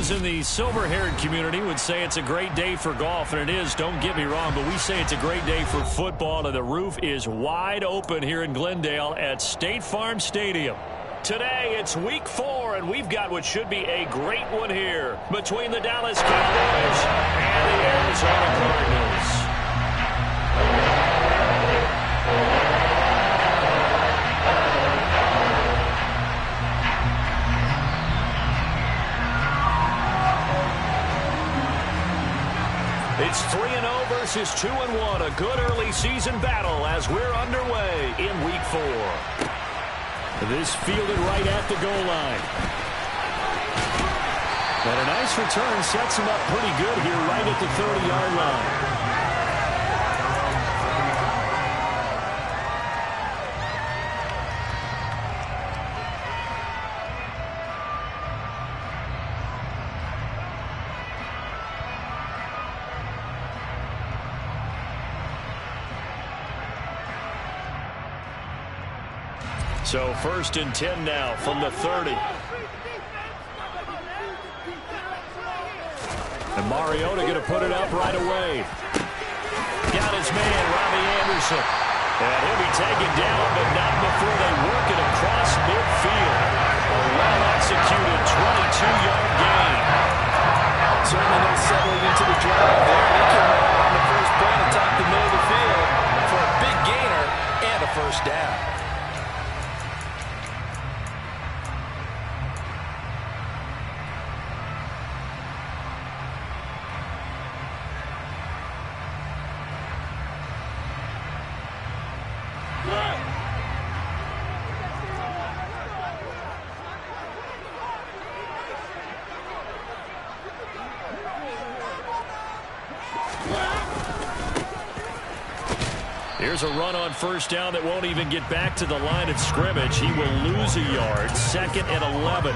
Those in the silver-haired community would say it's a great day for golf, and it is, don't get me wrong, but we say it's a great day for football, and the roof is wide open here in Glendale at State Farm Stadium. Today, it's week 4, and we've got what should be a great one here between the Dallas Cowboys and the Arizona Cardinals. It's 3-0 versus 2-1, a good early season battle as we're underway in week 4. This fielded right at the goal line. And a nice return sets him up pretty good here right at the 30-yard line. So 1st and 10 now from the 30. And Mariota going to put it up right away. Got his man, Robbie Anderson. And he'll be taken down, but not before they work it across midfield. A well-executed 22-yard gain. Certainly no settling into the drive there. They came out on the first play to top the middle of the field for a big gainer and a first down. Here's a run on first down that won't even get back to the line of scrimmage. He will lose a yard. 2nd and 11.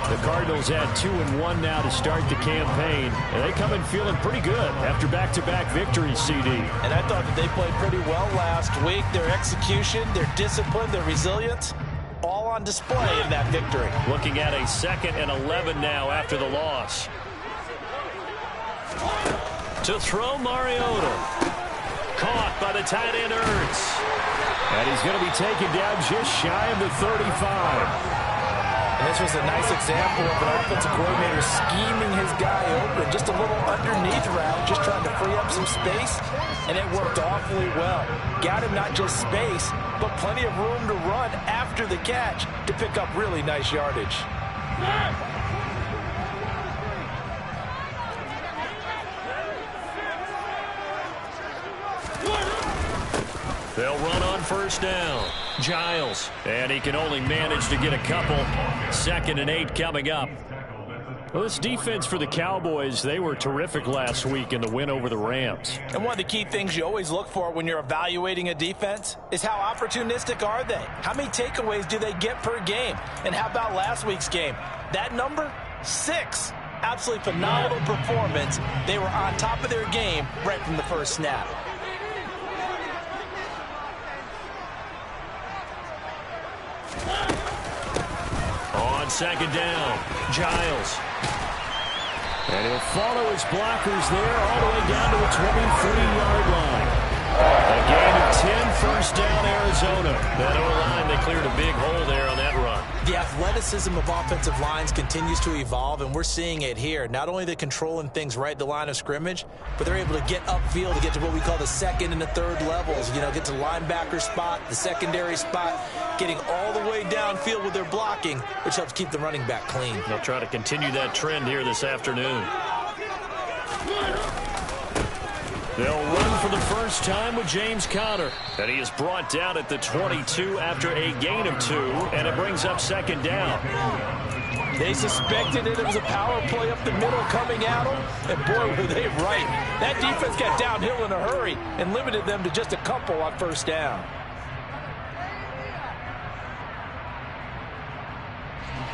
The Cardinals had 2-1 now to start the campaign. And they come in feeling pretty good after back-to-back victories, CD. And I thought that they played pretty well last week. Their execution, their discipline, their resilience, all on display in that victory. Looking at a 2nd and 11 now after the loss. To throw Mariota. Caught by the tight end, Ertz. And he's going to be taken down just shy of the 35. And this was a nice example of an offensive coordinator scheming his guy open. Just a little underneath route, just trying to free up some space. And it worked awfully well. Got him not just space, but plenty of room to run after the catch to pick up really nice yardage. They'll run on first down. Giles. And he can only manage to get a couple. 2nd and 8 coming up. Well, this defense for the Cowboys, they were terrific last week in the win over the Rams. And one of the key things you always look for when you're evaluating a defense is how opportunistic are they? How many takeaways do they get per game? And how about last week's game? That number? 6. Absolutely phenomenal performance. They were on top of their game right from the first snap. On 2nd down, Giles. And he'll follow his blockers there all the way down to the 23-yard line. A gain of 10, first down, Arizona. That O-line, they cleared a big hole there on that run. The athleticism of offensive lines continues to evolve, and we're seeing it here. Not only they're controlling things right at the line of scrimmage, but they're able to get upfield to get to what we call the 2nd and the 3rd levels. You know, get to linebacker spot, the secondary spot, getting all the way downfield with their blocking, which helps keep the running back clean. They'll try to continue that trend here this afternoon. They'll run for the first time with James Conner. And he is brought down at the 22 after a gain of 2, and it brings up 2nd down. They suspected it was a power play up the middle coming at them, and boy, were they right. That defense got downhill in a hurry and limited them to just a couple on first down.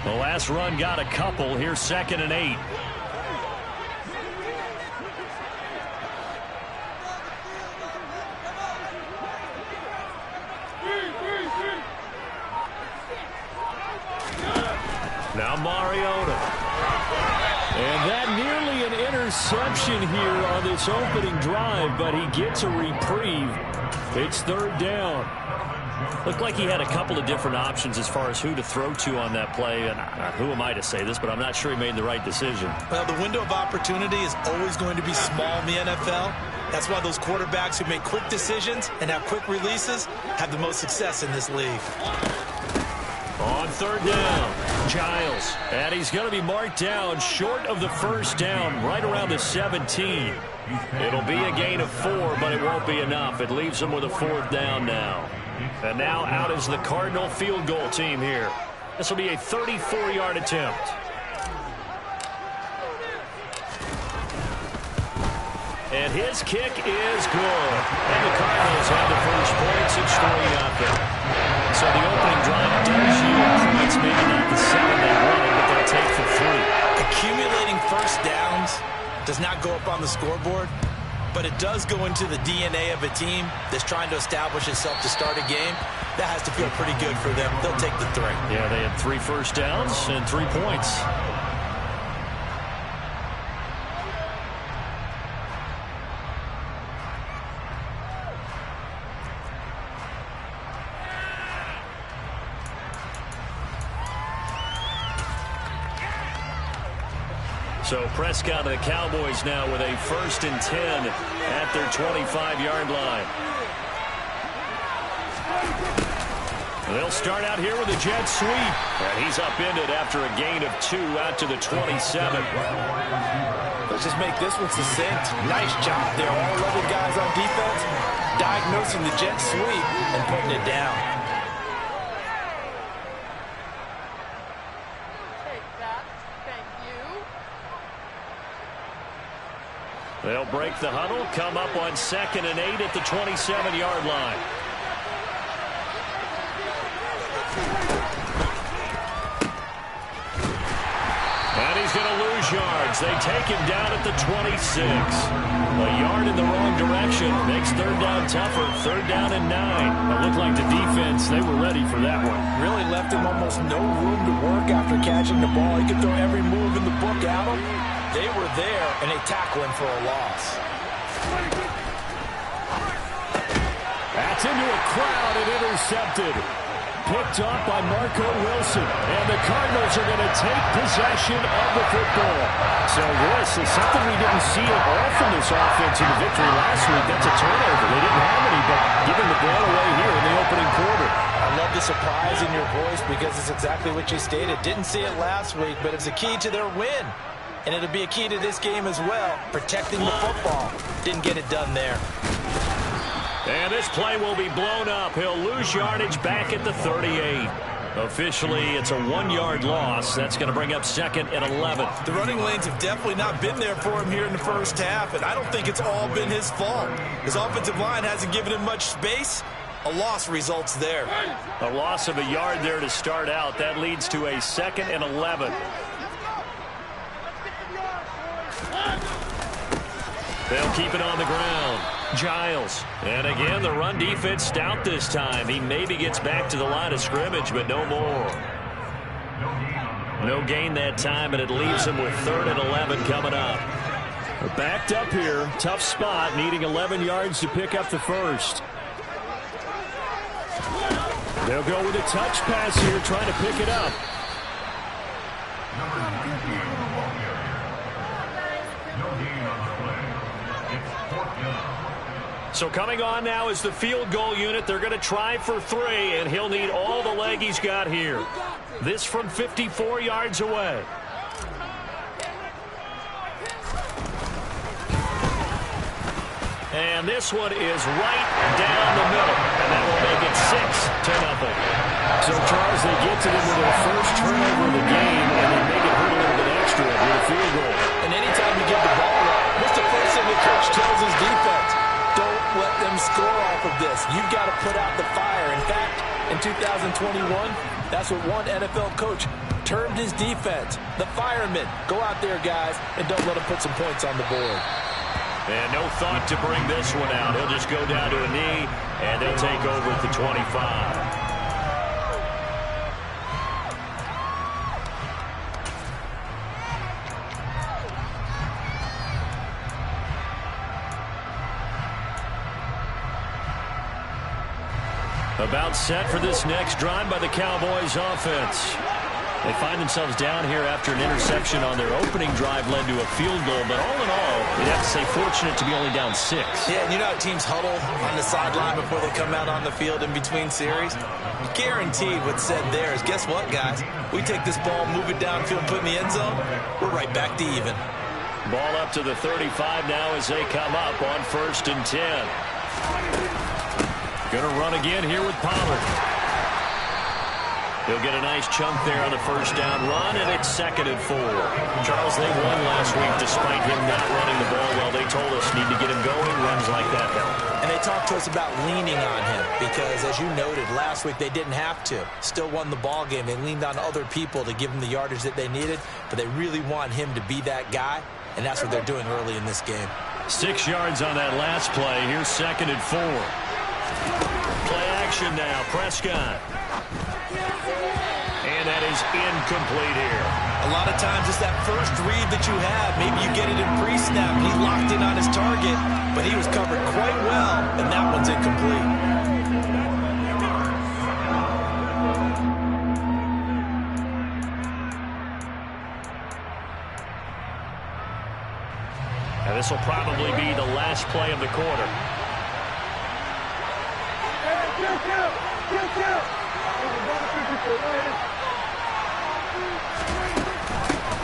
The last run got a couple. Here's 2nd and 8. Now Mariota. And that nearly an interception here on this opening drive, but he gets a reprieve. It's third down. Looked like he had a couple of different options as far as who to throw to on that play. And who am I to say this, but I'm not sure he made the right decision. Well, the window of opportunity is always going to be small in the NFL. That's why those quarterbacks who make quick decisions and have quick releases have the most success in this league. On third down, Giles. And he's going to be marked down short of the first down, right around the 17. It'll be a gain of 4, but it won't be enough. It leaves him with a fourth down now. And now out is the Cardinal field goal team here. This will be a 34-yard attempt. And his kick is good. And the Cardinals have the first points. It's 3-0. So the opening drive does yield points, maybe not the 7 they wanted, but they'll take for 3. Accumulating first downs does not go up on the scoreboard, but it does go into the DNA of a team that's trying to establish itself to start a game. That has to feel pretty good for them. They'll take the 3. Yeah, they had 3 first downs and 3 points. So Prescott and the Cowboys now with a 1st and 10 at their 25-yard line. They'll start out here with a jet sweep. And he's upended after a gain of 2 out to the 27. Let's just make this one succinct. Nice job there. All 11 guys on defense diagnosing the jet sweep and putting it down. They'll break the huddle, come up on 2nd and 8 at the 27-yard line. And he's going to lose yards. They take him down at the 26. A yard in the wrong direction makes third down tougher. Third down and 9. It looked like the defense, they were ready for that one. Really left him almost no room to work after catching the ball. He could throw every move in the book at him. They were there, and they tackle him for a loss. That's into a crowd and intercepted. Picked off by Marco Wilson. And the Cardinals are going to take possession of the football. So this is something we didn't see at all from this offense in the victory last week. That's a turnover. They didn't have any, but giving the ball away here in the opening quarter. I love the surprise in your voice because it's exactly what you stated. Didn't see it last week, but it's a key to their win. And it'll be a key to this game as well, protecting the football. Didn't get it done there. And this play will be blown up. He'll lose yardage back at the 38. Officially, it's a 1-yard loss. That's going to bring up 2nd and 11. The running lanes have definitely not been there for him here in the first half, and I don't think it's all been his fault. His offensive line hasn't given him much space. A loss results there. A loss of a yard there to start out. That leads to a 2nd and 11. They'll keep it on the ground. Giles. And again, the run defense stout this time. He maybe gets back to the line of scrimmage, but no more. No gain that time, and it leaves him with 3rd and 11 coming up. They're backed up here. Tough spot, needing 11 yards to pick up the first. They'll go with a touch pass here, trying to pick it up. So coming on now is the field goal unit. They're going to try for 3, and he'll need all the leg he's got here. This from 54 yards away. And this one is right down the middle, and that will make it 6-0. So, Charles, they get to them with their first turnover of the game, and they make it hurt a little bit extra with a field goal. And anytime you give the ball up, what's the first thing the coach tells his defense? Don't let them score off of this. You've got to put out the fire. In fact, in 2021, that's what one NFL coach termed his defense. The firemen. Go out there, guys, and don't let them put some points on the board. And no thought to bring this one out. He'll just go down to a knee, and they'll take over at the 25. About set for this next drive by the Cowboys offense. They find themselves down here after an interception on their opening drive led to a field goal. But all in all, you'd have to say fortunate to be only down 6. Yeah, and you know how teams huddle on the sideline before they come out on the field in between series? Guaranteed what's said there is, guess what, guys? We take this ball, move it downfield, put it in the end zone, we're right back to even. Ball up to the 35 now as they come up on 1st and 10. Going to run again here with Pollard. He'll get a nice chunk there on the first down run, and it's 2nd and 4. Charles, they won last week despite him not running the ball well. They told us need to get him going. Runs like that help. And they talked to us about leaning on him because, as you noted, last week they didn't have to. Still won the ball game. They leaned on other people to give them the yardage that they needed, but they really want him to be that guy, and that's what they're doing early in this game. 6 yards on that last play. Here's 2nd and 4. Play action now. Prescott. And that is incomplete here. A lot of times it's that first read that you have. Maybe you get it in pre-snap. He locked in on his target, but he was covered quite well, and that one's incomplete. And this will probably be the last play of the quarter.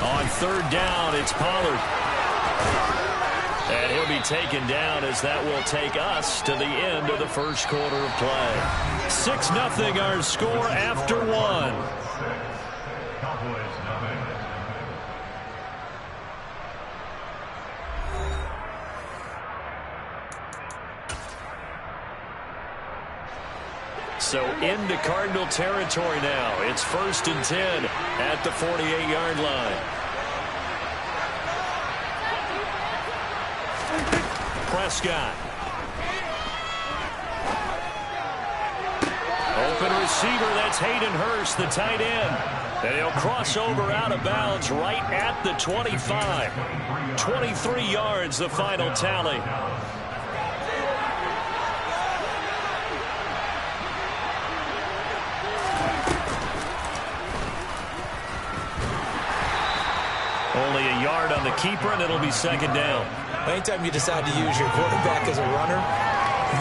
On 3rd down, it's Pollard. And he'll be taken down as that will take us to the end of the first quarter of play. 6-0 our score after 1. So into Cardinal territory now. It's 1st and 10 at the 48-yard line. Prescott. Open receiver, that's Hayden Hurst, the tight end. And he'll cross over out of bounds right at the 25. 23 yards, the final tally. Only a yard on the keeper, and it'll be 2nd down. Anytime you decide to use your quarterback as a runner,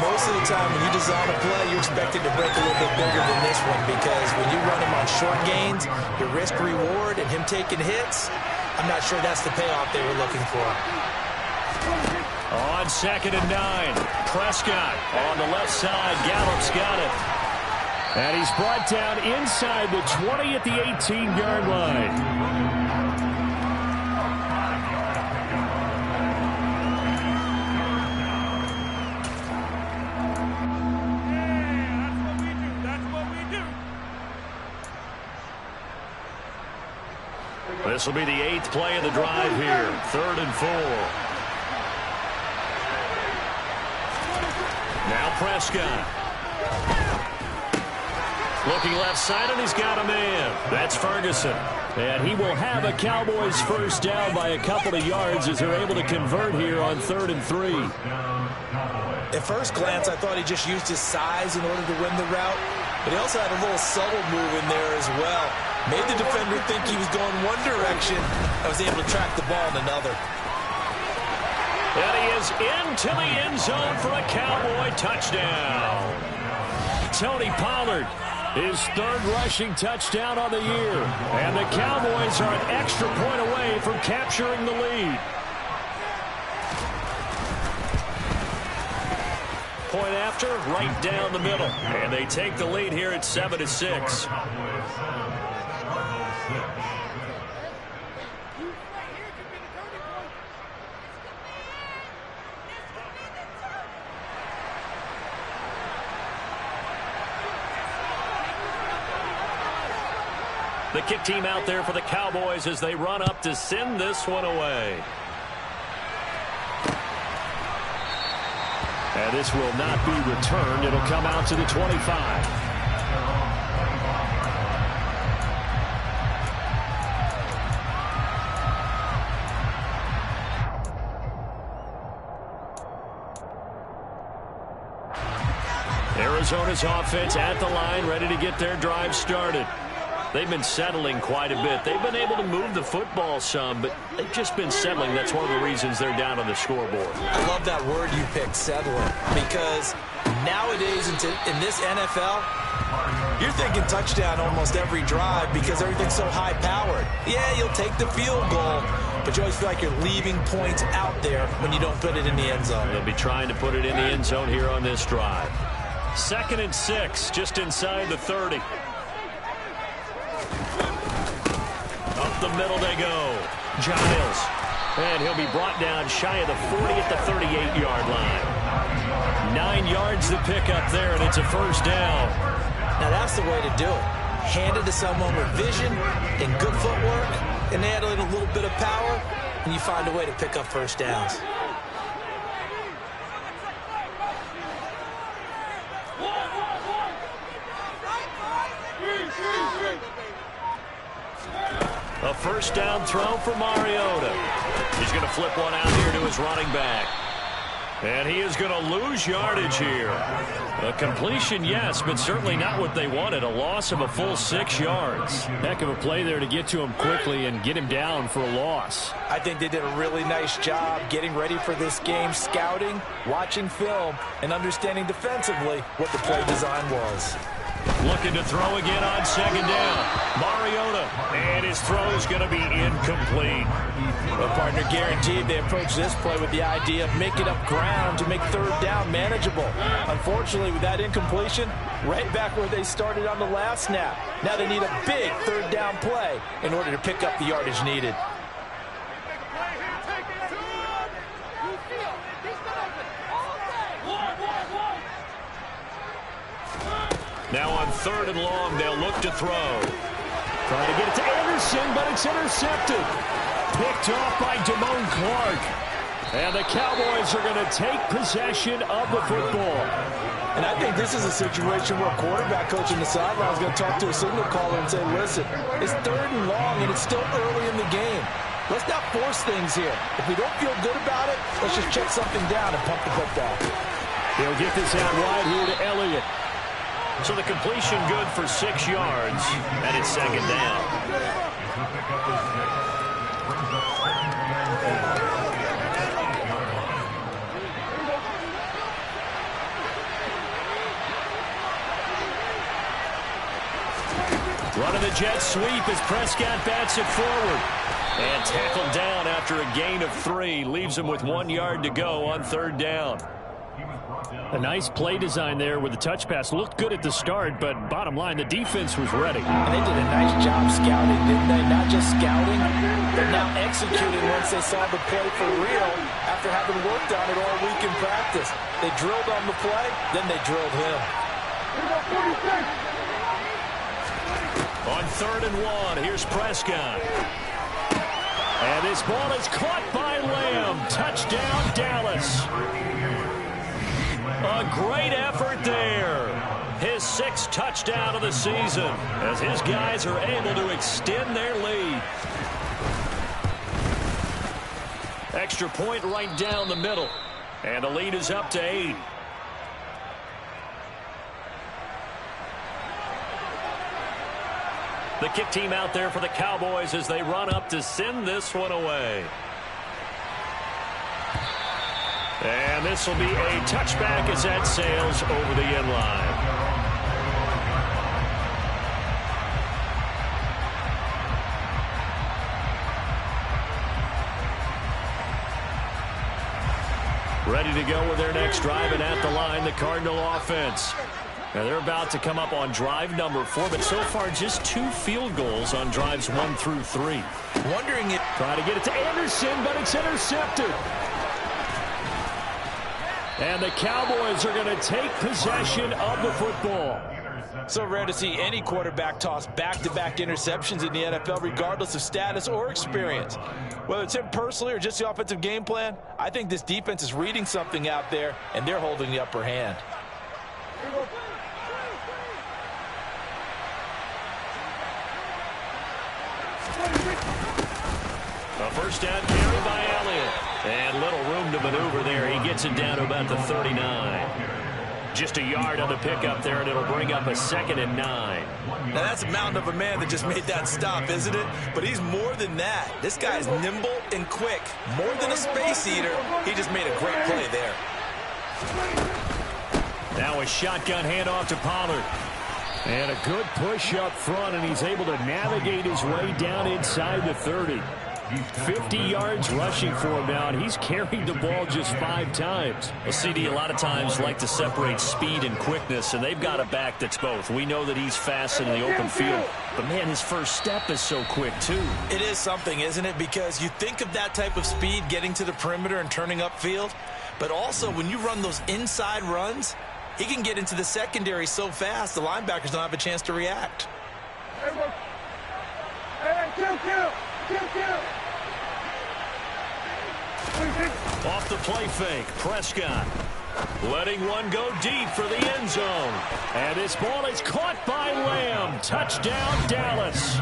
most of the time when you design a play, you're expected to break a little bit bigger than this one because when you run him on short gains, your risk-reward and him taking hits, I'm not sure that's the payoff they were looking for. On 2nd and 9, Prescott on the left side. Gallup's got it. And he's brought down inside the 20 at the 18-yard line. This will be the 8th play of the drive here. 3rd and 4. Now Prescott. Looking left side, and he's got a man. That's Ferguson. And he will have a Cowboys first down by a couple of yards as they're able to convert here on 3rd and 3. At first glance, I thought he just used his size in order to win the route, but he also had a little subtle move in there as well. Made the defender think he was going one direction and was able to track the ball in another. And he is into the end zone for a Cowboy touchdown. Tony Pollard, his 3rd rushing touchdown on the year. And the Cowboys are an extra point away from capturing the lead. Point after, right down the middle. And they take the lead here at 7-6. The kick team out there for the Cowboys as they run up to send this one away. And this will not be returned. It'll come out to the 25. Arizona's offense at the line, ready to get their drive started. They've been settling quite a bit. They've been able to move the football some, but they've just been settling. That's one of the reasons they're down on the scoreboard. I love that word you picked, settling, because nowadays in this NFL, you're thinking touchdown almost every drive because everything's so high-powered. Yeah, you'll take the field goal, but you always feel like you're leaving points out there when you don't put it in the end zone. They'll be trying to put it in the end zone here on this drive. 2nd and 6, just inside the 30. Up the middle they go. Giles. And he'll be brought down shy of the 40 at the 38-yard line. 9 yards to pick up there, and it's a first down. Now that's the way to do it. Hand it to someone with vision and good footwork, and add a little bit of power, and you find a way to pick up first downs. A first down throw for Mariota. He's going to flip one out here to his running back. And he is going to lose yardage here. A completion, yes, but certainly not what they wanted. A loss of a full 6 yards. Heck of a play there to get to him quickly and get him down for a loss. I think they did a really nice job getting ready for this game, scouting, watching film, and understanding defensively what the play design was. Looking to throw again on 2nd down. Mariota, and his throw is going to be incomplete. Well, partner, guaranteed they approach this play with the idea of making up ground to make 3rd down manageable. Unfortunately, with that incompletion, right back where they started on the last snap. Now they need a big 3rd down play in order to pick up the yardage needed. Now on 3rd and long, they'll look to throw. Trying to get it to Anderson, but it's intercepted. Picked off by Damone Clark. And the Cowboys are going to take possession of the football. And I think this is a situation where a quarterback coach in the sideline is going to talk to a signal caller and say, listen, it's 3rd and long, and it's still early in the game. Let's not force things here. If we don't feel good about it, let's just check something down and pump the football. They'll get this out wide here to Elliott. So the completion good for 6 yards, and it's 2nd down. Running the jet sweep as Prescott bats it forward. And tackled down after a gain of 3. Leaves him with 1 yard to go on 3rd down. A nice play design there with the touch pass. Looked good at the start, but bottom line, the defense was ready. And they did a nice job scouting, didn't they? Not just scouting, but now executing once they saw the play for real after having worked on it all week in practice. They drilled on the play, then they drilled him. On 3rd and 1, here's Prescott. And this ball is caught by Lamb. Touchdown, Dallas. A great effort there. His 6th touchdown of the season as his guys are able to extend their lead. Extra point right down the middle. And the lead is up to 8. The kick team out there for the Cowboys as they run up to send this one away. And this will be a touchback as that sails over the end line. Ready to go with their next drive, and at the line, the Cardinal offense. Now they're about to come up on drive number 4, but so far just 2 field goals on drives 1 through 3. Wondering if... Trying to get it to Anderson, but it's intercepted. And the Cowboys are going to take possession of the football. So rare to see any quarterback toss back-to-back interceptions in the NFL, regardless of status or experience. Whether it's him personally or just the offensive game plan, I think this defense is reading something out there, and they're holding the upper hand. A first down carry by Elliott. And little room to maneuver there. He gets it down to about the 39. Just a yard on the pickup there, and it'll bring up a 2nd and 9. Now, that's a mountain of a man that just made that stop, isn't it? But he's more than that. This guy is nimble and quick. More than a space eater. He just made a great play there. Now a shotgun handoff to Pollard. And a good push up front, and he's able to navigate his way down inside the 30. 50 yards rushing for him now, and he's carried the ball just 5 times. Well, CD, a lot of times like to separate speed and quickness, and they've got a back that's both. We know that he's fast in the open field, but, man, his first step is so quick, too. It is something, isn't it? Because you think of that type of speed getting to the perimeter and turning upfield, but also when you run those inside runs, he can get into the secondary so fast the linebackers don't have a chance to react. Off the play fake, Prescott letting one go deep for the end zone. And this ball is caught by Lamb. Touchdown, Dallas.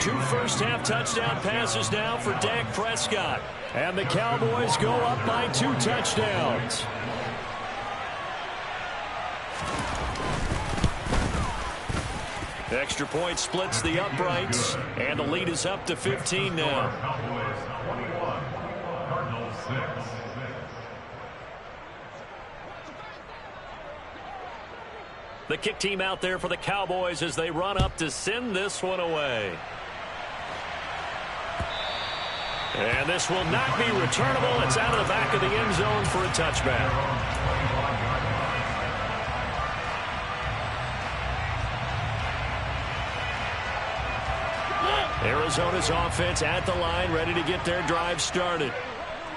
2 first-half touchdown passes now for Dak Prescott. And the Cowboys go up by 2 touchdowns. Extra point splits the uprights, and the lead is up to 15 now. The kick team out there for the Cowboys as they run up to send this one away. And this will not be returnable. It's out of the back of the end zone for a touchback. Arizona's offense at the line, ready to get their drive started.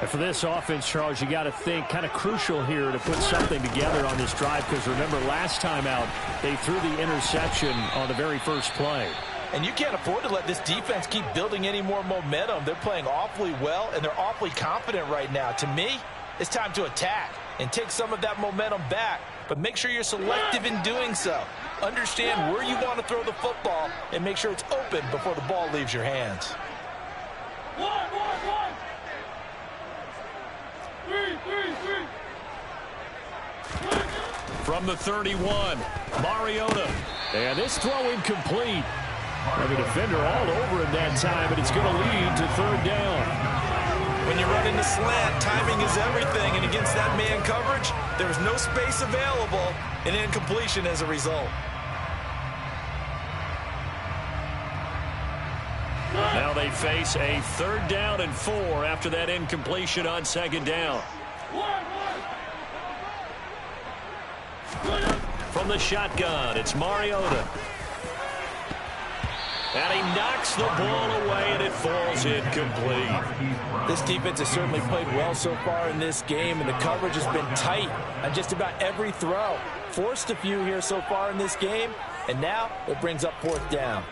And for this offense, Charles, you got to think kind of crucial here to put something together on this drive, because remember last time out they threw the interception on the very first play. And you can't afford to let this defense keep building any more momentum. They're playing awfully well, and they're awfully confident right now. To me, it's time to attack and take some of that momentum back, but make sure you're selective in doing so. Understand where you want to throw the football and make sure it's open before the ball leaves your hands. From the 31, Mariota. And this throw incomplete. And the defender all over him that time, but it's going to lead to 3rd down. When you run into slant, timing is everything, and against that man coverage, there was no space available, and incompletion as a result. Now they face a 3rd down and 4 after that incompletion on 2nd down. From the shotgun, it's Mariota. And he knocks the ball away, and it falls incomplete. This defense has certainly played well so far in this game, and the coverage has been tight on just about every throw. Forced a few here so far in this game, and now it brings up 4th down.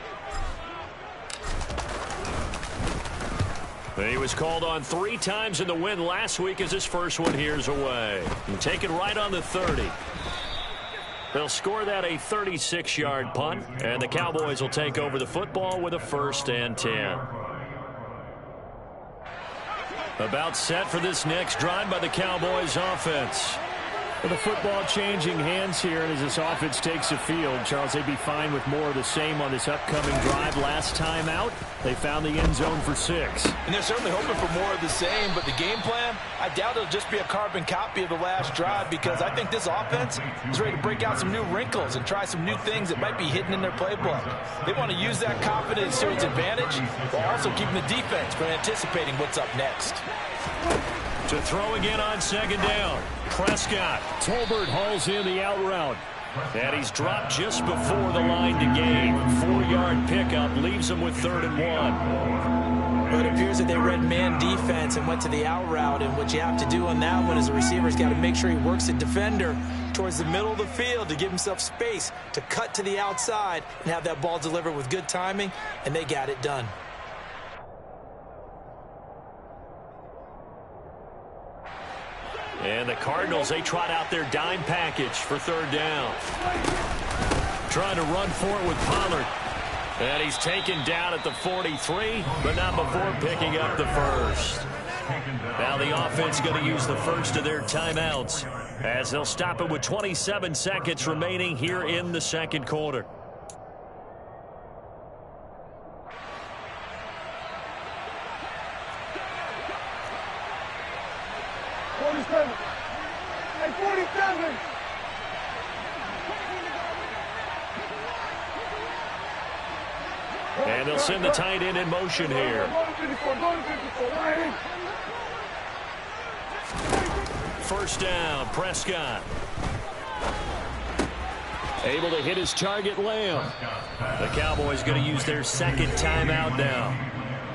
He was called on 3 times in the win last week as his first one here's away. And take it right on the 30. They'll score that a 36-yard punt, and the Cowboys will take over the football with a 1st and 10. About set for this next drive by the Cowboys offense. With the football changing hands here, and as this offense takes the field, Charles, they'd be fine with more of the same on this upcoming drive. Last time out, they found the end zone for 6. And they're certainly hoping for more of the same, but the game plan, I doubt it'll just be a carbon copy of the last drive, because I think this offense is ready to break out some new wrinkles and try some new things that might be hidden in their playbook. They want to use that confidence to its advantage, while also keeping the defense from anticipating what's up next. To throw again on 2nd down. Prescott. Tolbert hauls in the out route. And he's dropped just before the line to gain. 4-yard pickup leaves him with 3rd and 1. But it appears that they read man defense and went to the out route, and what you have to do on that one is the receiver's got to make sure he works the defender towards the middle of the field to give himself space to cut to the outside and have that ball delivered with good timing, and they got it done. And the Cardinals, they trot out their dime package for 3rd down. Trying to run for it with Pollard. And he's taken down at the 43, but not before picking up the 1st. Now the offense going to use the first of their timeouts. as they'll stop it with 27 seconds remaining here in the second quarter. And they'll send the tight end in motion here. First down, Prescott. Able to hit his target, Lamb. The Cowboys going to use their second timeout now.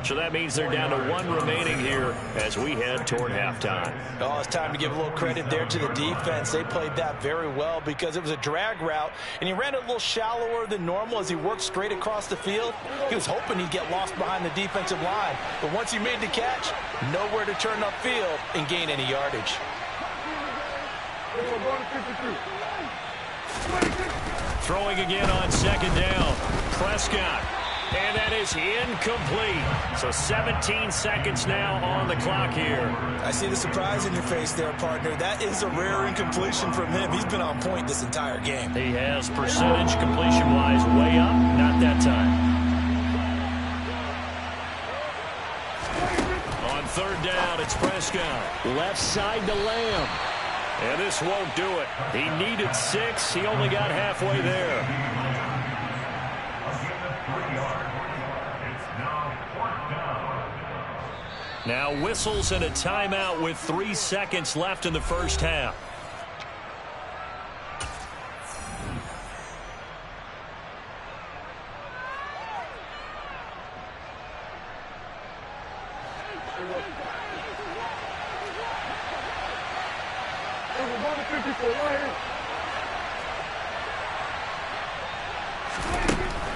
So that means they're down to 1 remaining here as we head toward halftime. Oh, it's time to give a little credit there to the defense. They played that very well because it was a drag route, and he ran it a little shallower than normal as he worked straight across the field. He was hoping he'd get lost behind the defensive line, but once he made the catch, nowhere to turn upfield and gain any yardage. Throwing again on second down. Prescott. And that is incomplete. So 17 seconds now on the clock here. I see the surprise in your face there, partner. That is a rare incompletion from him. He's been on point this entire game. He has percentage completion-wise way up. Not that time. On third down, it's Prescott. Left side to Lamb. And this won't do it. He needed 6. He only got halfway there. Now whistles and a timeout with 3 seconds left in the first half.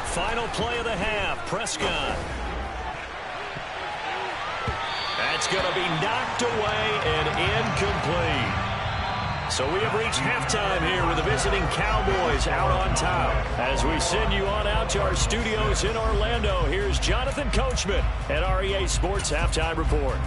Final play of the half, Prescott. That's going to be knocked away and incomplete. So we have reached halftime here with the visiting Cowboys out on top. As we send you on out to our studios in Orlando, here's Jonathan Coachman at REA Sports Halftime Report.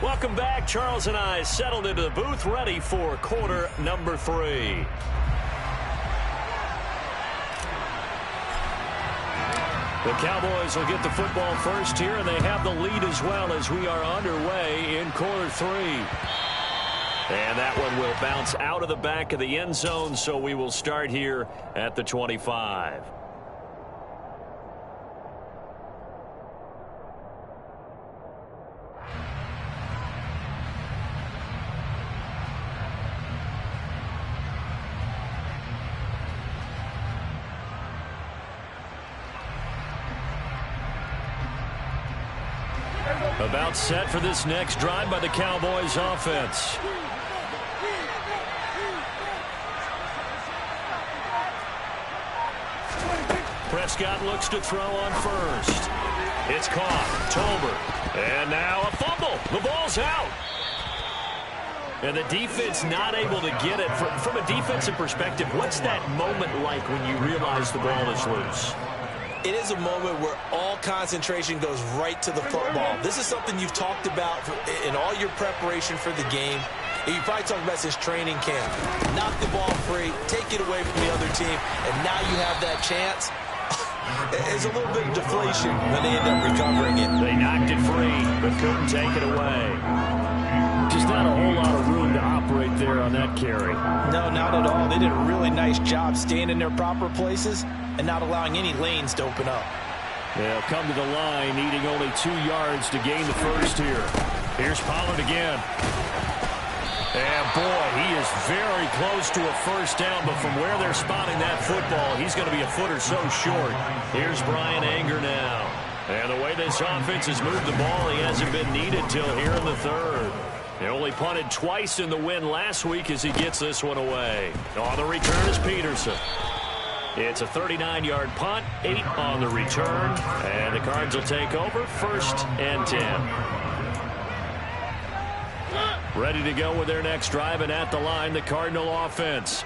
Welcome back. Charles and I settled into the booth, ready for quarter number 3. The Cowboys will get the football first here, and they have the lead as well as we are underway in quarter 3. And that one will bounce out of the back of the end zone, so we will start here at the 25. About set for this next drive by the Cowboys offense. Prescott looks to throw on first. It's caught. Tolbert. And now a fumble. The ball's out. And the defense not able to get it. From a defensive perspective, what's that moment like when you realize the ball is loose? It is a moment where all concentration goes right to the football. This is something you've talked about in all your preparation for the game. And you probably talked about since training camp. Knock the ball free, take it away from the other team, and now you have that chance. There's a little bit of deflation when they end up recovering it. They knocked it free, but couldn't take it away. Just not a whole lot of room to operate there on that carry. No, not at all. They did a really nice job staying in their proper places and not allowing any lanes to open up. They'll come to the line, needing only 2 yards to gain the first here. Here's Pollard again. And, boy, he is very close to a first down, but from where they're spotting that football, he's going to be a foot or so short. Here's Brian Anger now. And the way this offense has moved the ball, he hasn't been needed till here in the third. He only punted twice in the win last week as he gets this one away. On the return is Peterson. It's a 39-yard punt, 8 on the return, and the Cards will take over, 1st and 10. Ready to go with their next drive, and at the line, the Cardinal offense.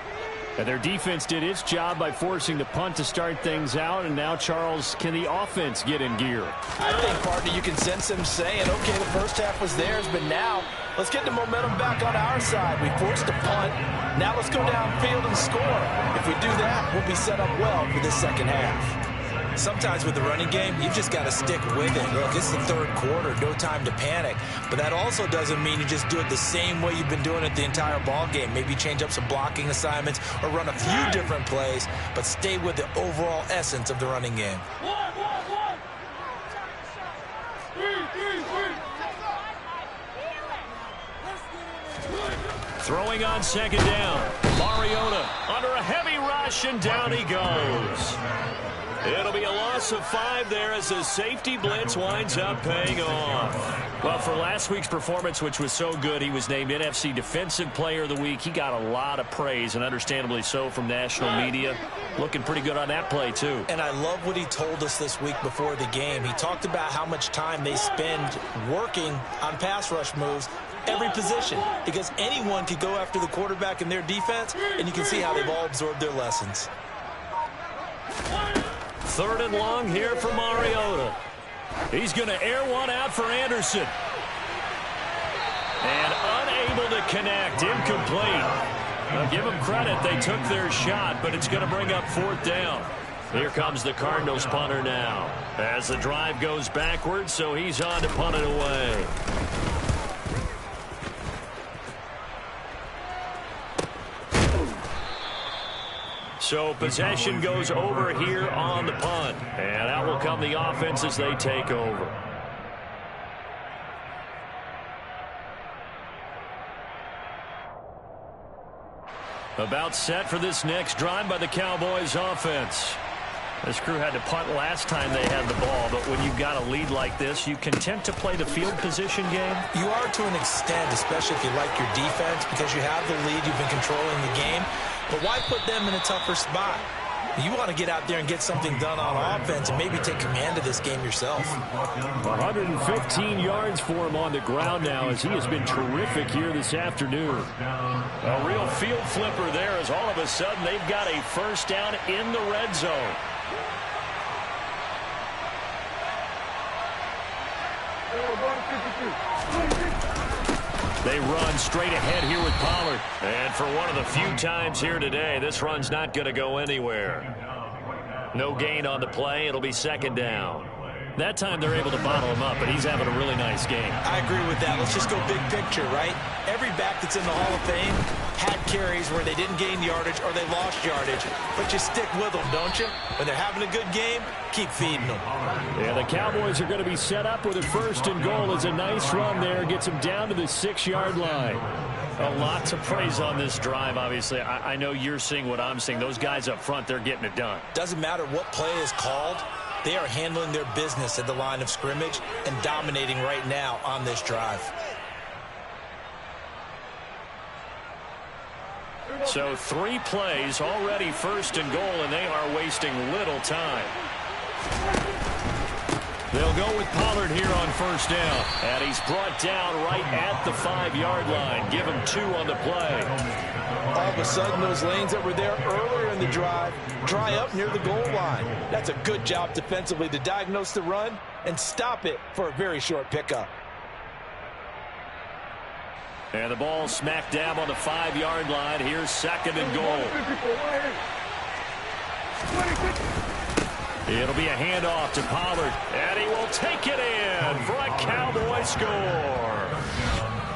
And their defense did its job by forcing the punt to start things out. And now, Charles, can the offense get in gear? I think, partner, you can sense them saying, okay, the first half was theirs, but now let's get the momentum back on our side. We forced a punt. Now let's go downfield and score. If we do that, we'll be set up well for the second half. Sometimes with the running game, you've just got to stick with it. Look, it's the third quarter, no time to panic. But that also doesn't mean you just do it the same way you've been doing it the entire ball game. Maybe change up some blocking assignments or run a few different plays, but stay with the overall essence of the running game. Throwing on second down. Mariota under a heavy rush, and down he goes. It'll be a loss of 5 there as the safety blitz winds up paying off. Well, for last week's performance, which was so good, he was named NFC Defensive Player of the Week. He got a lot of praise, and understandably so, from national media. Looking pretty good on that play, too. And I love what he told us this week before the game. He talked about how much time they spend working on pass rush moves, every position, because anyone could go after the quarterback in their defense, and you can see how they've all absorbed their lessons. 3rd and long here for Mariota. He's going to air one out for Anderson. And unable to connect, incomplete. Now give them credit, they took their shot, but it's going to bring up 4th down. Here comes the Cardinals punter now, as the drive goes backwards, so he's on to punt it away. So possession goes over here on the punt. And out will come the offense as they take over. About set for this next drive by the Cowboys offense. This crew had to punt last time they had the ball, but when you've got a lead like this, you content to play the field position game? You are to an extent, especially if you like your defense, because you have the lead, you've been controlling the game. But why put them in a tougher spot? You want to get out there and get something done on offense and maybe take command of this game yourself. 115 yards for him on the ground now, as he has been terrific here this afternoon. A real field flipper there, as all of a sudden they've got a first down in the red zone. They run straight ahead here with Pollard. And for one of the few times here today, this run's not going to go anywhere. No gain on the play. It'll be 2nd down. That time they're able to bottle him up, but he's having a really nice game. I agree with that. Let's just go big picture, right? Every back that's in the Hall of Fame had carries where they didn't gain yardage or they lost yardage. But you stick with them, don't you? When they're having a good game, keep feeding them. Yeah, the Cowboys are going to be set up with a 1st and goal. As a nice run there gets them down to the 6-yard line. A lot to praise on this drive, obviously. I know you're seeing what I'm seeing. Those guys up front, they're getting it done. Doesn't matter what play is called. They are handling their business at the line of scrimmage and dominating right now on this drive. So 3 plays, already 1st and goal, and they are wasting little time. They'll go with Pollard here on 1st down. And he's brought down right at the 5-yard line. Give him 2 on the play. All of a sudden, those lanes that were there earlier in the drive dry up near the goal line. That's a good job defensively to diagnose the run and stop it for a very short pickup. And the ball smack dab on the 5-yard line. Here's 2nd and goal. It'll be a handoff to Pollard, and he will take it in for a Cowboy score.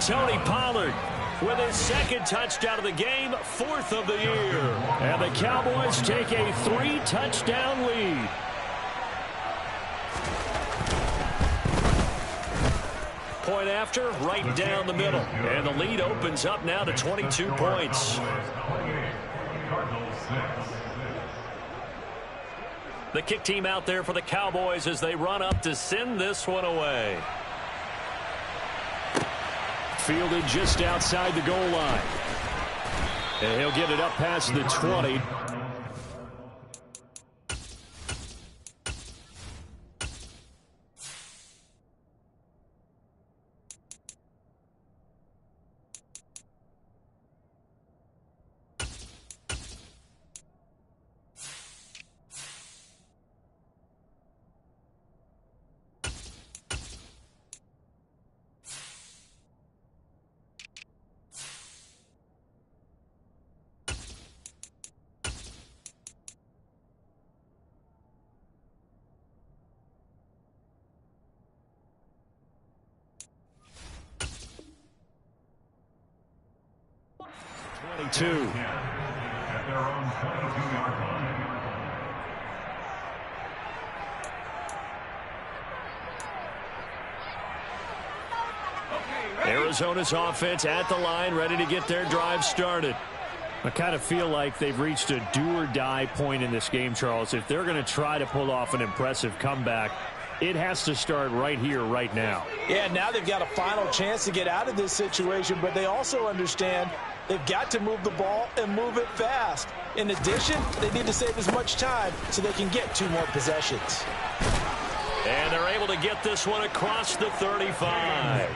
Tony Pollard with his 2nd touchdown of the game, 4th of the year. And the Cowboys take a 3-touchdown lead. Point after, right down the middle. And the lead opens up now to 22 points. The kick team out there for the Cowboys as they run up to send this one away. Fielded just outside the goal line. And he'll get it up past the 20. 22. Arizona's offense at the line, ready to get their drive started. I kind of feel like they've reached a do-or-die point in this game, Charles. If they're going to try to pull off an impressive comeback, it has to start right here, right now. Yeah, now they've got a final chance to get out of this situation, but they also understand they've got to move the ball and move it fast. In addition, they need to save as much time so they can get 2 more possessions. And they're able to get this one across the 35.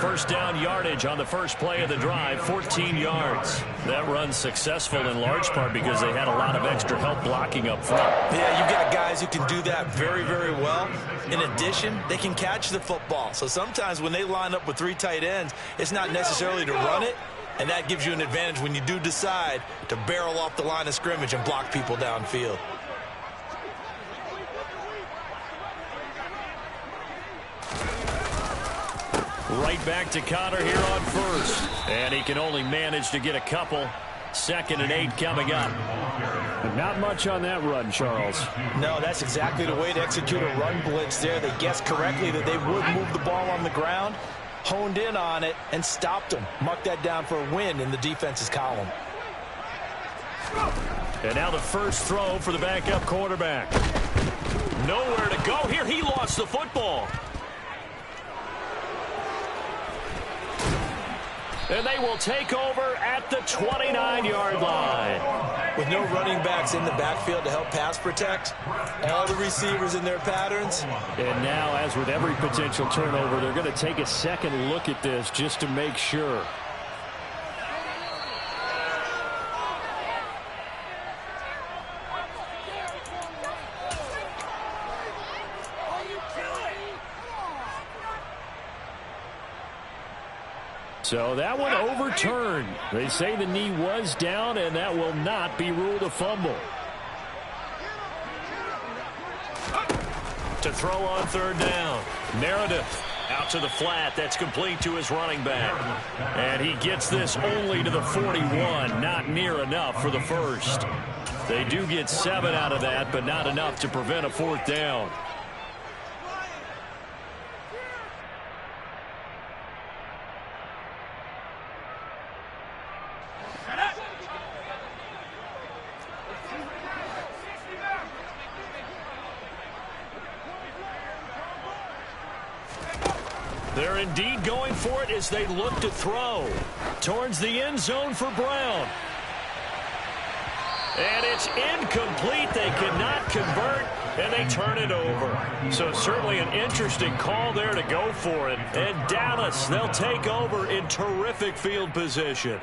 First down yardage on the first play of the drive, 14 yards. That run's successful in large part because they had a lot of extra help blocking up front. Yeah, you've got guys who can do that very, very well. In addition, they can catch the football. So sometimes when they line up with 3 tight ends, it's not necessarily to run it, and that gives you an advantage when you do decide to barrel off the line of scrimmage and block people downfield. Right back to Connor here on first. And he can only manage to get a couple. 2nd and 8 coming up. Not much on that run, Charles. No, that's exactly the way to execute a run blitz there. They guessed correctly that they would move the ball on the ground, honed in on it, and stopped them. Mark that down for a win in the defense's column. And now the first throw for the backup quarterback. Nowhere to go here. He lost the football. And they will take over at the 29-yard line. With no running backs in the backfield to help pass protect, all the receivers in their patterns. And now, as with every potential turnover, they're going to take a second look at this just to make sure. So that one overturned. They say the knee was down, and that will not be ruled a fumble. To throw on 3rd down. Meredith out to the flat. That's complete to his running back. And he gets this only to the 41. Not near enough for the first. They do get 7 out of that, but not enough to prevent a 4th down. They're indeed going for it as they look to throw towards the end zone for Brown. And it's incomplete. They cannot convert, and they turn it over. So certainly an interesting call there to go for it. And Dallas, they'll take over in terrific field position.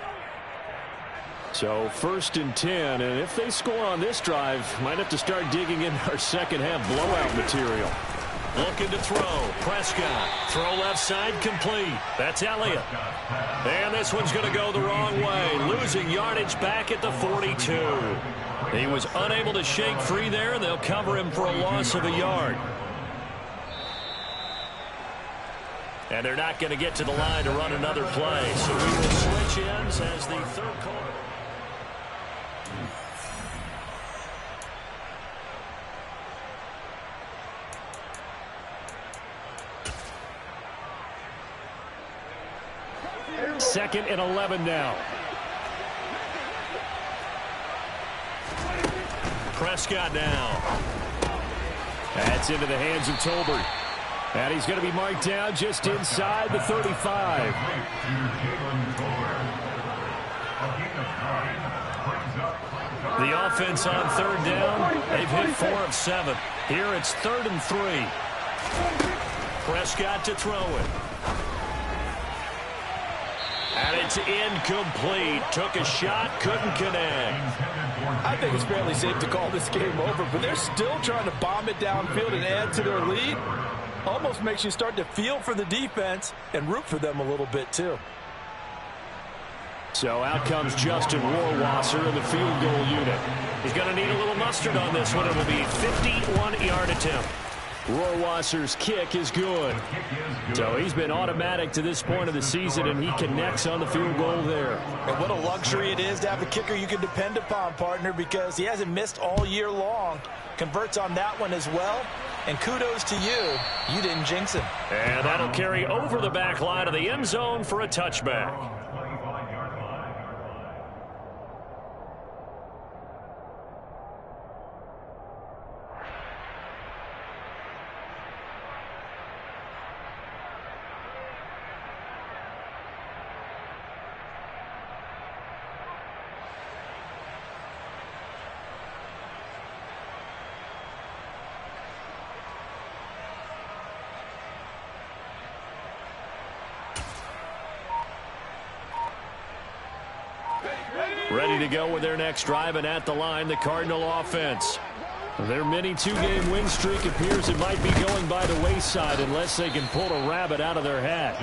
So 1st and 10, and if they score on this drive, might have to start digging in our second half blowout material. Looking to throw. Prescott. Throw left side complete. That's Elliott. And this one's going to go the wrong way. Losing yardage back at the 42. He was unable to shake free there, and they'll cover him for a loss of a yard. And they're not going to get to the line to run another play. So we will switch ends as the 3rd quarter. Second and 11 now. Prescott now. That's into the hands of Tolbert. And he's going to be marked down just inside the 35. The offense on 3rd down. They've hit 4 of 7. Here it's 3rd and 3. Prescott to throw it. And it's incomplete. Took a shot, couldn't connect. I think it's fairly safe to call this game over, but they're still trying to bomb it downfield and add to their lead. Almost makes you start to feel for the defense and root for them a little bit, too. So out comes Justin Rohrwasser in the field goal unit. He's going to need a little mustard on this one. It will be a 51-yard attempt. Rohrwasser's kick is good. So he's been automatic to this point of the season, and he connects on the field goal there. And what a luxury it is to have a kicker you can depend upon, partner, because he hasn't missed all year long. Converts on that one as well. And kudos to you. You didn't jinx him. And that'll carry over the back line of the end zone for a touchback. Ready to go with their next drive, and at the line, the Cardinal offense. Their mini two-game win streak appears it might be going by the wayside unless they can pull a rabbit out of their hat.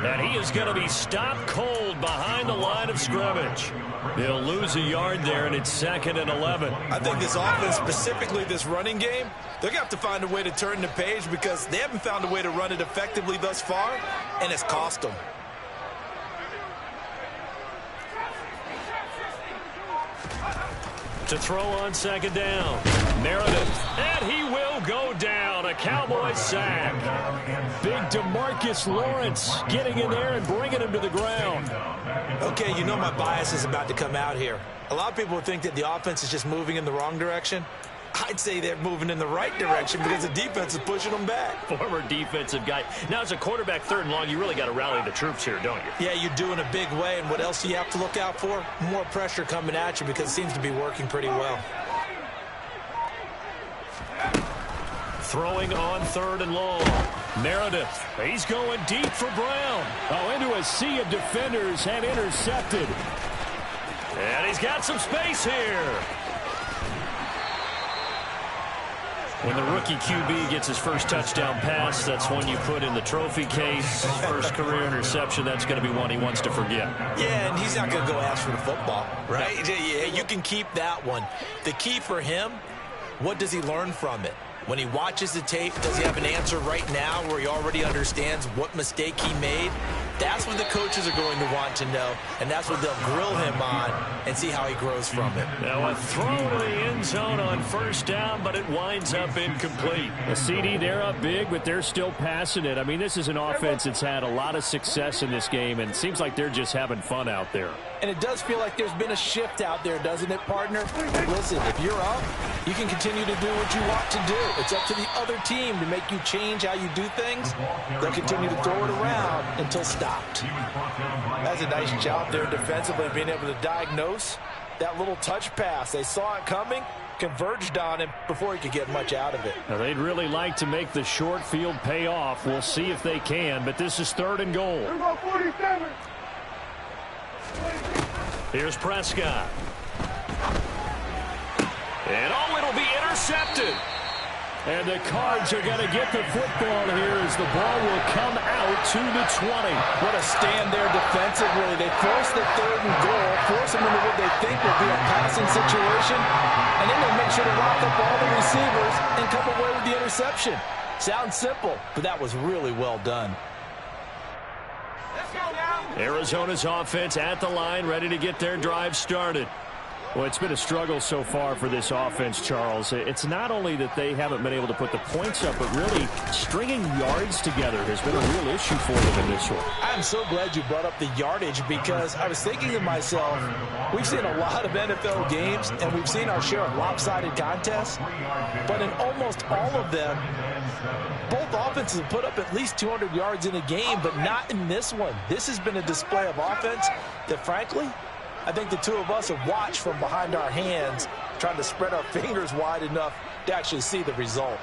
And he is going to be stopped cold behind the line of scrimmage. They'll lose a yard there, and it's 2nd and 11. I think this offense, specifically this running game, they're going to have to find a way to turn the page because they haven't found a way to run it effectively thus far, and it's cost them. To throw on 2nd down. Meredith, and he will go down. A Cowboys sack. Big DeMarcus Lawrence getting in there and bringing him to the ground. Okay, you know my bias is about to come out here. A lot of people think that the offense is just moving in the wrong direction. I'd say they're moving in the right direction because the defense is pushing them back. Former defensive guy. Now, as a quarterback 3rd and long, you really got to rally the troops here, don't you? Yeah, you do in a big way. And what else do you have to look out for? More pressure coming at you because it seems to be working pretty well. Throwing on 3rd and long. Meredith, he's going deep for Brown. Oh, into a sea of defenders and intercepted. And he's got some space here. When the rookie QB gets his first touchdown pass, that's one you put in the trophy case. First career interception, that's going to be one he wants to forget. Yeah, and he's not going to go ask for the football, right? Yeah, you can keep that one. The key for him, what does he learn from it? When he watches the tape, does he have an answer right now where he already understands what mistake he made? That's what the coaches are going to want to know, and that's what they'll grill him on and see how he grows from it. Now a throw to the end zone on 1st down, but it winds up incomplete. The CD, they're up big, but they're still passing it. I mean, this is an offense that's had a lot of success in this game, and it seems like they're just having fun out there. And it does feel like there's been a shift out there, doesn't it, partner? Listen, if you're up, you can continue to do what you want to do. It's up to the other team to make you change how you do things. They'll continue to throw it around until stopped. That's a nice job there defensively, being able to diagnose that little touch pass. They saw it coming, converged on him before he could get much out of it. Now, they'd really like to make the short field pay off. We'll see if they can, but this is 3rd and goal. Here's Prescott. And it'll be intercepted. And the Cards are going to get the football here as the ball will come out to the 20. What a stand there defensively. They force the 3rd and goal, force them into what they think will be a passing situation, and then they make sure to lock up all the receivers and come away with the interception. Sounds simple, but that was really well done. Arizona's offense at the line, ready to get their drive started. Well, it's been a struggle so far for this offense, Charles. It's not only that they haven't been able to put the points up, but really stringing yards together has been a real issue for them in this one. I'm so glad you brought up the yardage because I was thinking to myself, we've seen a lot of NFL games and we've seen our share of lopsided contests, but in almost all of them, both offenses have put up at least 200 yards in a game, but not in this one. This has been a display of offense that, frankly, I think the two of us have watched from behind our hands, trying to spread our fingers wide enough to actually see the result.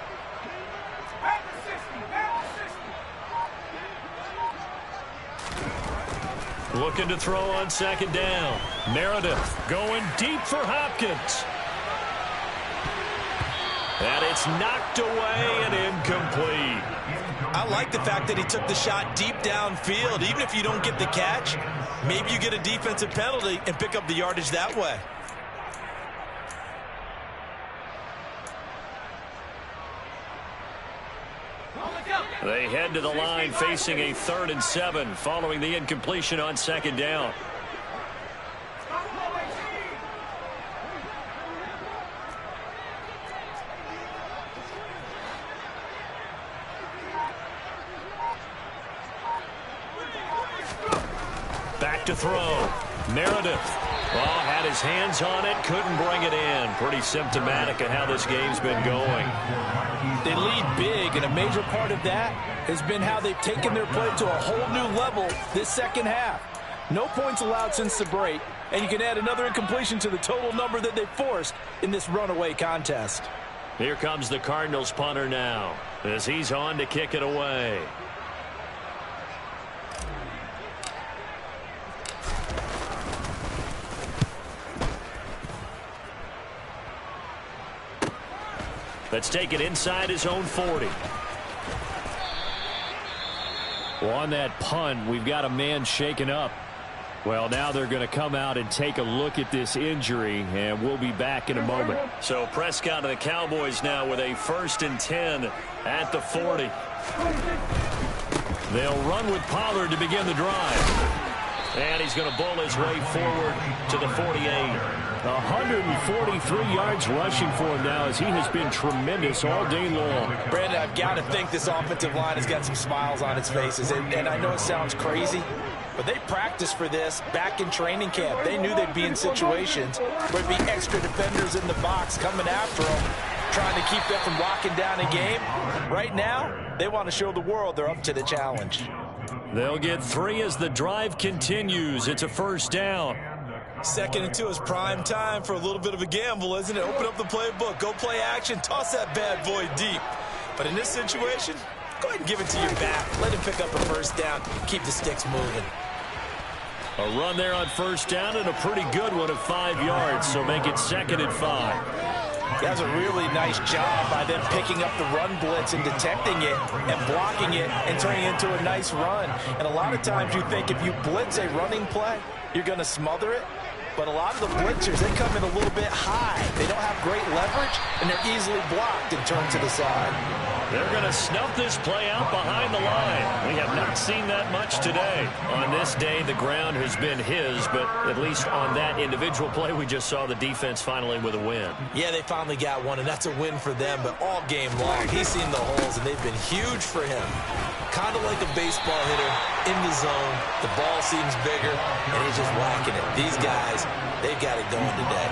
Looking to throw on 2nd down. Meredith going deep for Hopkins. And it's knocked away and incomplete. I like the fact that he took the shot deep downfield. Even if you don't get the catch, maybe you get a defensive penalty and pick up the yardage that way. They head to the line facing a 3rd and 7 following the incompletion on 2nd down. Back to throw. Meredith. Well, had his hands on it, couldn't bring it in. Pretty symptomatic of how this game's been going. They lead big, and a major part of that has been how they've taken their play to a whole new level this second half. No points allowed since the break, and you can add another incompletion to the total number that they forced in this runaway contest. Here comes the Cardinals punter now as he's on to kick it away. Let's take it inside his own 40. Well, on that punt, we've got a man shaken up. Well, now they're going to come out and take a look at this injury, and we'll be back in a moment. So Prescott and the Cowboys now with a 1st and 10 at the 40. They'll run with Pollard to begin the drive. And he's going to bowl his way forward to the 48. 143 yards rushing for him now as he has been tremendous all day long. Brandon, I've got to think this offensive line has got some smiles on its faces. And I know it sounds crazy, but they practiced for this back in training camp. They knew they'd be in situations where there'd be extra defenders in the box coming after them, trying to keep them from locking down a game. Right now, they want to show the world they're up to the challenge. They'll get 3 as the drive continues. It's a 1st down. 2nd and 2 is prime time for a little bit of a gamble, isn't it? Open up the playbook, go play action, toss that bad boy deep. But in this situation, go ahead and give it to your back. Let him pick up a 1st down. Keep the sticks moving. A run there on 1st down and a pretty good one of 5 yards. So make it 2nd and 5. That was a really nice job by them picking up the run blitz and detecting it and blocking it and turning it into a nice run. And a lot of times you think if you blitz a running play, you're going to smother it. But a lot of the blitzers, they come in a little bit high. They don't have great leverage, and they're easily blocked and turned to the side. They're going to snuff this play out behind the line. We have not seen that much today. On this day, the ground has been his, but at least on that individual play, we just saw the defense finally with a win. Yeah, they finally got one, and that's a win for them, but all game long, he's seen the holes, and they've been huge for him. Kind of like a baseball hitter in the zone. The ball seems bigger, and he's just whacking it. These guys, they've got it going today.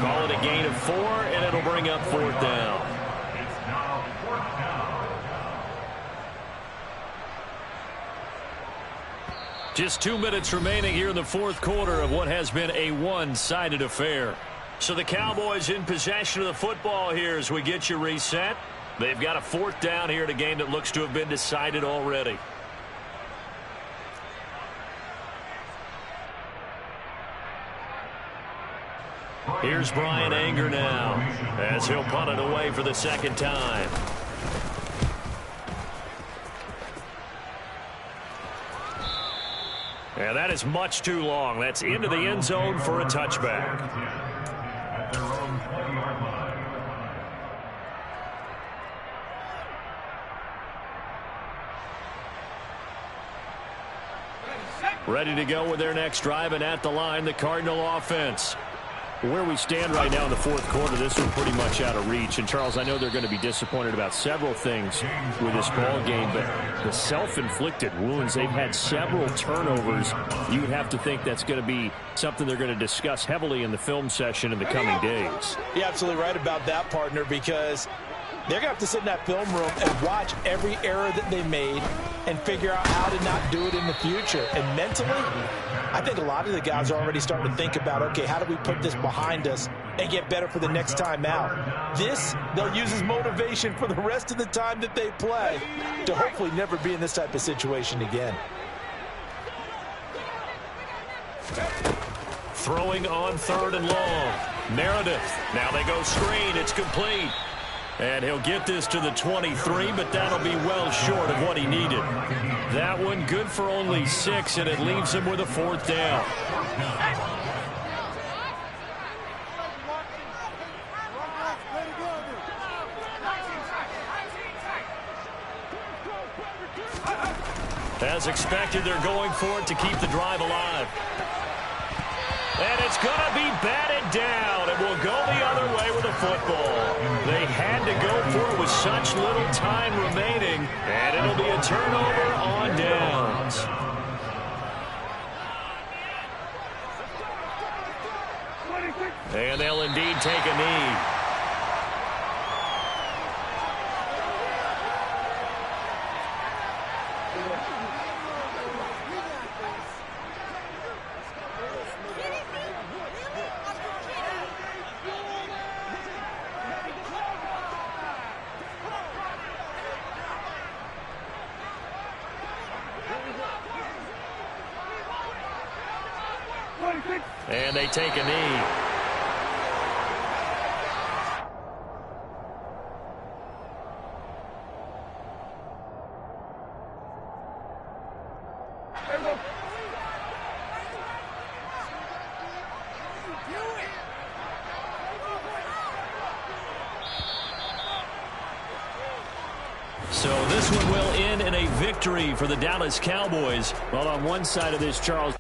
Call it a gain of 4, and it'll bring up 4th down. Just 2 minutes remaining here in the 4th quarter of what has been a one-sided affair. So the Cowboys in possession of the football here as we get you reset. They've got a 4th down here in a game that looks to have been decided already. Here's Brian Anger now as he'll punt it away for the 2nd time. And that is much too long. That's into the end zone for a touchback. Ready to go with their next drive, and at the line, the Cardinal offense. Where we stand right now in the 4th quarter, this is pretty much out of reach. And, Charles, I know they're going to be disappointed about several things with this ball game, but the self-inflicted wounds, they've had several turnovers. You would have to think that's going to be something they're going to discuss heavily in the film session in the coming days. You're absolutely right about that, partner, because they're going to have to sit in that film room and watch every error that they made and figure out how to not do it in the future. And mentally, I think a lot of the guys are already starting to think about, okay, how do we put this behind us and get better for the next time out? This, they'll use as motivation for the rest of the time that they play to hopefully never be in this type of situation again. Throwing on 3rd and long. Meredith. Now they go screen. It's complete. And he'll get this to the 23, but that'll be well short of what he needed. That one good for only 6, and it leaves him with a 4th down. As expected, they're going for it to keep the drive alive. And it's going to be batted down. It will go the other way with the football. They had to go for it with such little time remaining. And it'll be a turnover on downs. And they'll indeed take a knee. And they take a knee. So this one will end in a victory for the Dallas Cowboys. Well, on one side of this, Charles,